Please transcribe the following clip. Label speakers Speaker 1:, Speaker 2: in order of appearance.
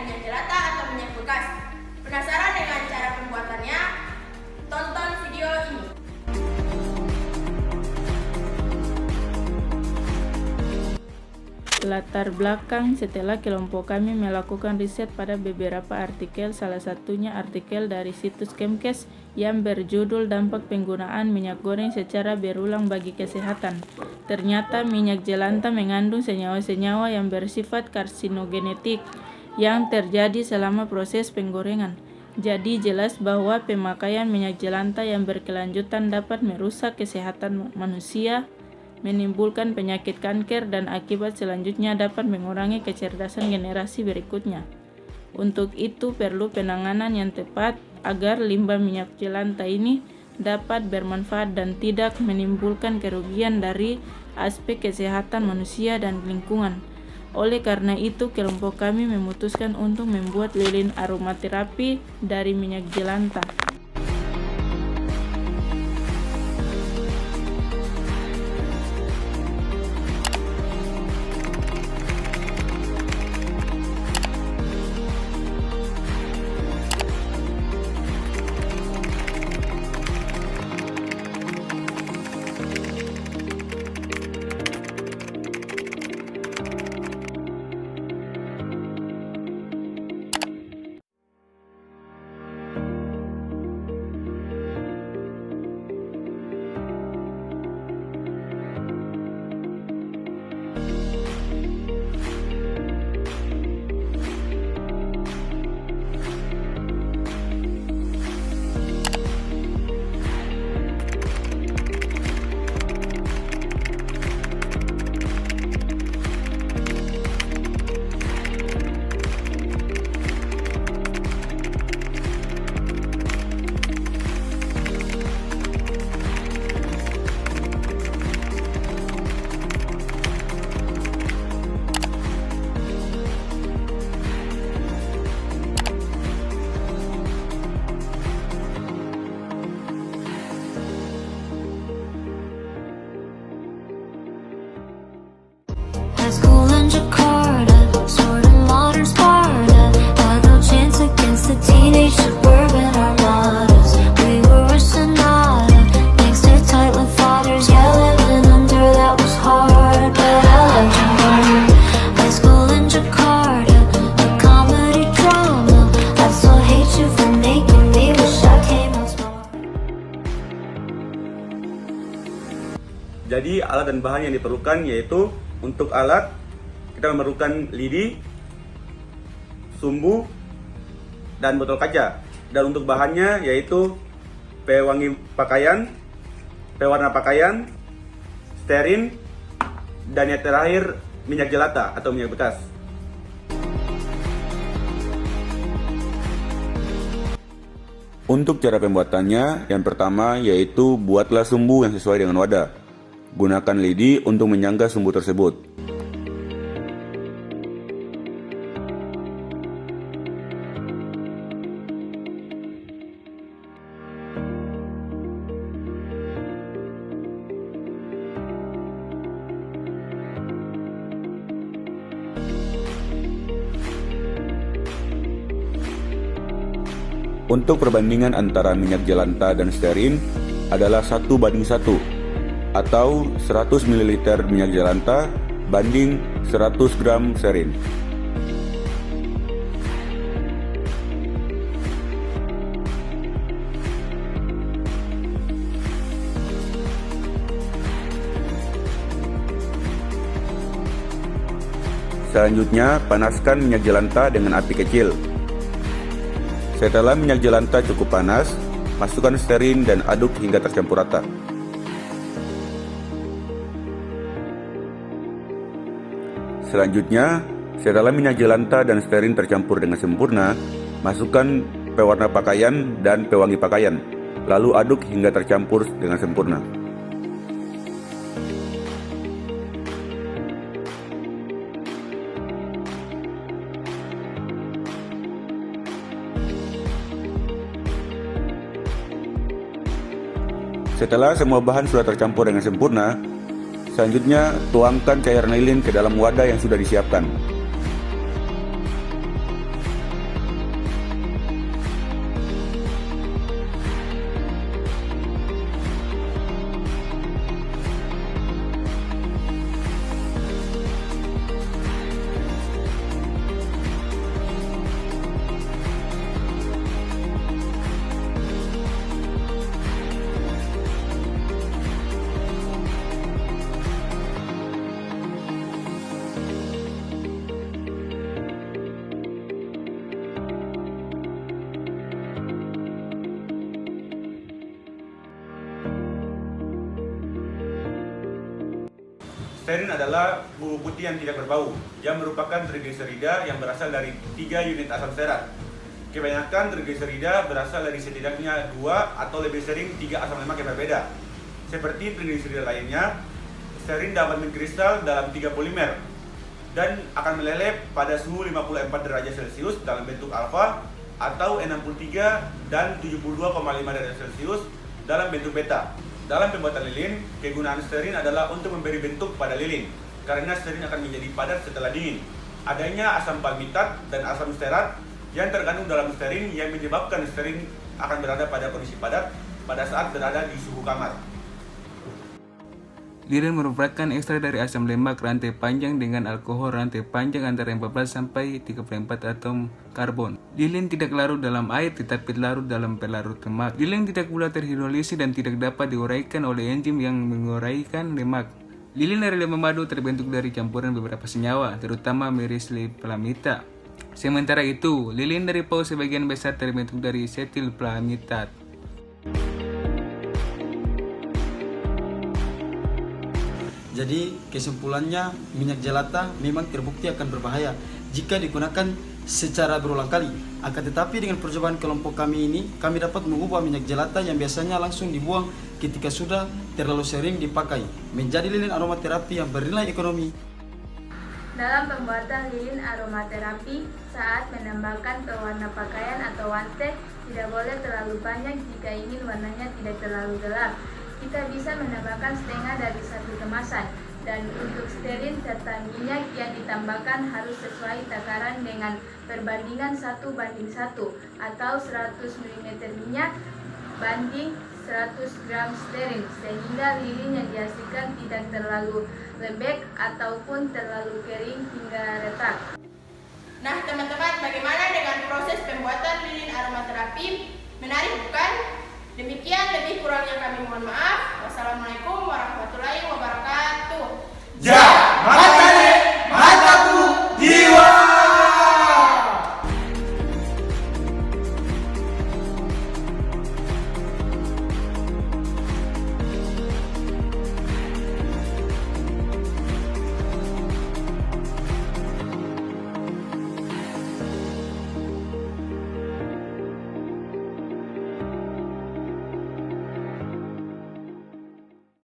Speaker 1: minyak jelantah atau minyak bekas. Penasaran dengan cara pembuatannya? Tonton video ini.
Speaker 2: Latar belakang setelah kelompok kami melakukan riset pada beberapa artikel, salah satunya artikel dari situs Kemkes yang berjudul Dampak Penggunaan Minyak Goreng Secara Berulang Bagi Kesehatan. Ternyata minyak jelantah mengandung senyawa-senyawa yang bersifat karsinogenetik yang terjadi selama proses penggorengan. Jadi jelas bahwa pemakaian minyak jelantah yang berkelanjutan dapat merusak kesehatan manusia, menimbulkan penyakit kanker, dan akibat selanjutnya dapat mengurangi kecerdasan generasi berikutnya. Untuk itu perlu penanganan yang tepat agar limbah minyak jelantah ini dapat bermanfaat dan tidak menimbulkan kerugian dari aspek kesehatan manusia dan lingkungan. Oleh karena itu, kelompok kami memutuskan untuk membuat lilin aromaterapi dari minyak jelantah.
Speaker 3: High school in Jakarta, sort of modern Sparta. Had no chance against the teenage suburban armadas. We were a sonata, thanks to tight-lipped fathers. Yeah, living under that was hard, but I loved you more. High school in Jakarta, a comedy drama. I still hate you for making me wish I came out smart.
Speaker 4: Jadi alat dan bahan yang diperlukan yaitu untuk alat kita memerlukan lidi, sumbu, dan botol kaca. Dan untuk bahannya yaitu pewangi pakaian, pewarna pakaian, stearin, dan yang terakhir minyak jelantah atau minyak bekas. Untuk cara pembuatannya, yang pertama yaitu buatlah sumbu yang sesuai dengan wadah. Gunakan lidi untuk menyangga sumbu tersebut. Untuk perbandingan antara minyak jelantah dan stearin adalah 1:1, atau 100 ml minyak jelantah banding 100 gram stearin. Selanjutnya, panaskan minyak jelantah dengan api kecil. Setelah minyak jelantah cukup panas, masukkan stearin dan aduk hingga tercampur rata. Selanjutnya, setelah minyak jelantah dan stearin tercampur dengan sempurna, masukkan pewarna pakaian dan pewangi pakaian, lalu aduk hingga tercampur dengan sempurna. Setelah semua bahan sudah tercampur dengan sempurna, selanjutnya tuangkan cairan lilin ke dalam wadah yang sudah disiapkan. Stearin adalah bubuk putih yang tidak berbau, yang merupakan trigliserida yang berasal dari 3 unit asam stearat. Kebanyakan trigliserida berasal dari setidaknya 2 atau lebih sering 3 asam lemak yang berbeda. Seperti trigliserida lainnya, stearin dapat mengkristal dalam 3 polimer dan akan meleleh pada suhu 54 derajat Celcius dalam bentuk alfa atau 63 dan 72,5 derajat Celcius dalam bentuk beta. Dalam pembuatan lilin, kegunaan stearin adalah untuk memberi bentuk pada lilin, karena stearin akan menjadi padat setelah dingin. Adanya asam palmitat dan asam stearat yang terkandung dalam stearin yang menyebabkan stearin akan berada pada kondisi padat pada saat berada di suhu kamar.
Speaker 5: Lilin merupakan ekstrak dari asam lemak rantai panjang dengan alkohol rantai panjang antara 14 sampai 34 atom karbon. Lilin tidak larut dalam air tetapi larut dalam pelarut lemak. Lilin tidak pula terhidrolisis dan tidak dapat diuraikan oleh enzim yang menguraikan lemak. Lilin dari lemah madu terbentuk dari campuran beberapa senyawa, terutama merisleplamida. Sementara itu, lilin dari paus sebagian besar terbentuk dari setilplamitat.
Speaker 6: Jadi kesimpulannya, minyak jelantah memang terbukti akan berbahaya jika digunakan secara berulang kali. Akan tetapi dengan percobaan kelompok kami ini, kami dapat mengubah minyak jelantah yang biasanya langsung dibuang ketika sudah terlalu sering dipakai menjadi lilin aromaterapi yang bernilai ekonomi.
Speaker 7: Dalam pembuatan lilin aromaterapi, saat menambahkan pewarna pakaian atau wante, tidak boleh terlalu banyak jika ingin warnanya tidak terlalu gelap. Kita bisa menambahkan setengah dari 1 kemasan, dan untuk stearin serta minyak yang ditambahkan harus sesuai takaran dengan perbandingan 1:1 atau 100 ml minyak banding 100 gram stearin, sehingga lilin yang dihasilkan tidak terlalu lembek ataupun terlalu kering hingga retak.
Speaker 1: Nah teman-teman, bagaimana dengan proses pembuatan lilin aromaterapi? Menarik bukan? Demikian, lebih kurangnya kami mohon maaf. Wassalamualaikum